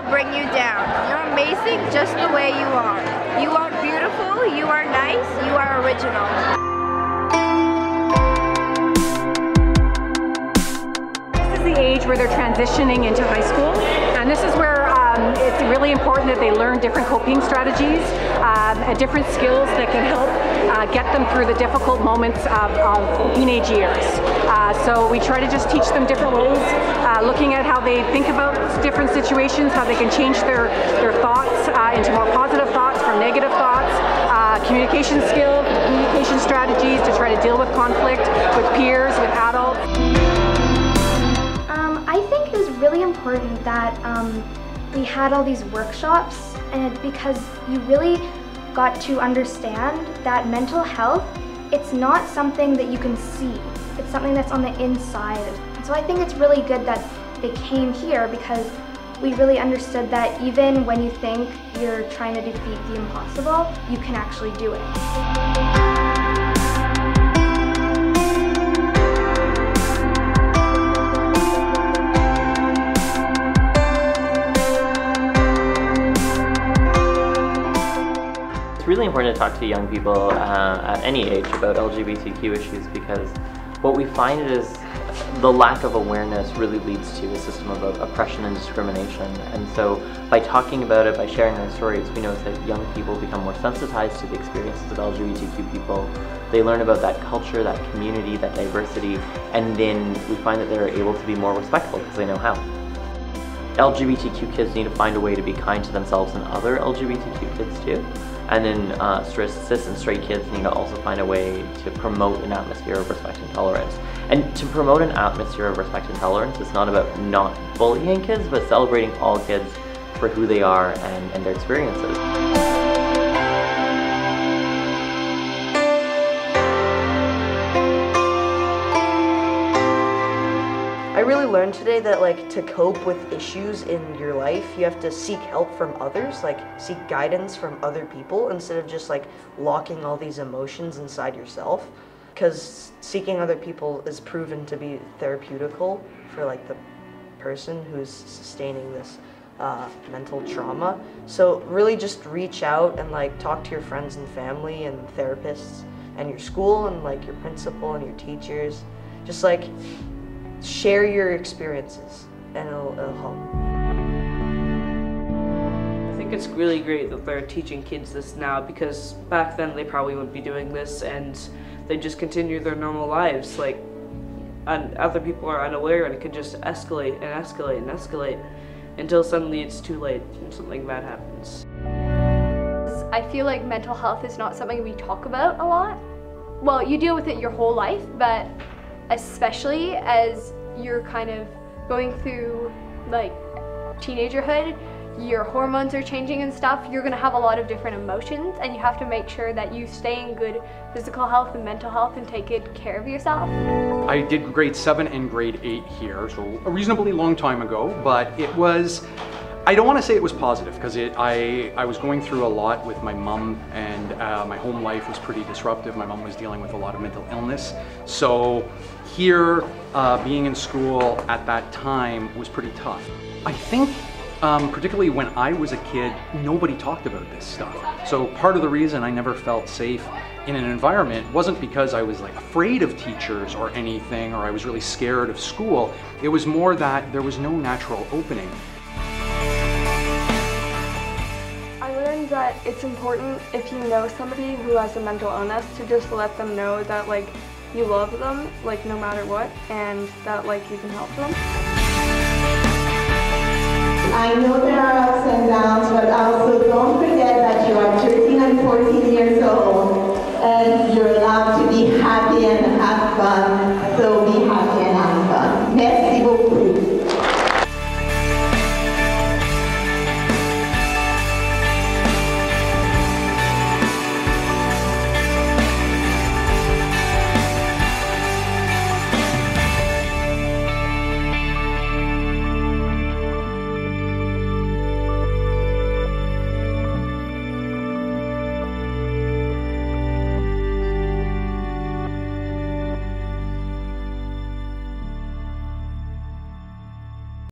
bring you down. You're amazing just the way you are. You are beautiful, you are nice, you are original. This is the age where they're transitioning into high school, and this is where it's really important that they learn different coping strategies and different skills that can help get them through the difficult moments of teenage years. So we try to just teach them different ways, looking at how they think about different situations, how they can change their thoughts into more positive thoughts from negative thoughts, communication skills, communication strategies to try to deal with conflict with peers, with adults. I think it was really important that we had all these workshops, and because you really got to understand that mental health, it's not something that you can see. It's something that's on the inside. And so I think it's really good that they came here, because we really understood that even when you think you're trying to defeat the impossible, you can actually do it. It's really important to talk to young people at any age about LGBTQ issues, because what we find is the lack of awareness really leads to a system of oppression and discrimination. And so by talking about it, by sharing our stories, we notice that young people become more sensitized to the experiences of LGBTQ people. They learn about that culture, that community, that diversity, and then we find that they're able to be more respectful because they know how. LGBTQ kids need to find a way to be kind to themselves and other LGBTQ kids too. And then cis and straight kids need to also find a way to promote an atmosphere of respect and tolerance. And to promote an atmosphere of respect and tolerance, it's not about not bullying kids, but celebrating all kids for who they are and their experiences. I really learned today that to cope with issues in your life, you have to seek help from others, seek guidance from other people instead of just locking all these emotions inside yourself. Because seeking other people is proven to be therapeutical for the person who's sustaining this mental trauma. So really just reach out and talk to your friends and family and therapists and your school and your principal and your teachers. Just share your experiences, and it'll help. I think it's really great that they're teaching kids this now, because back then they probably wouldn't be doing this and they just continue their normal lives, and other people are unaware, and it could just escalate and escalate and escalate until suddenly it's too late and something bad happens. I feel like mental health is not something we talk about a lot. Well, you deal with it your whole life, but especially as you're kind of going through teenagerhood, your hormones are changing and stuff, you're gonna have a lot of different emotions, and you have to make sure that you stay in good physical health and mental health and take good care of yourself. I did grade 7 and grade 8 here, so a reasonably long time ago, but it was, I don't want to say it was positive, because I was going through a lot with my mom, and my home life was pretty disruptive. My mom was dealing with a lot of mental illness. So here, being in school at that time was pretty tough. I think particularly when I was a kid, nobody talked about this stuff. So part of the reason I never felt safe in an environment wasn't because I was afraid of teachers or anything, or I was really scared of school. It was more that there was no natural opening. That it's important, if you know somebody who has a mental illness, to just let them know that you love them no matter what, and that you can help them. I know there are ups and downs, but also don't forget that you are 13 and 14 years old and you're allowed to be happy and have fun. So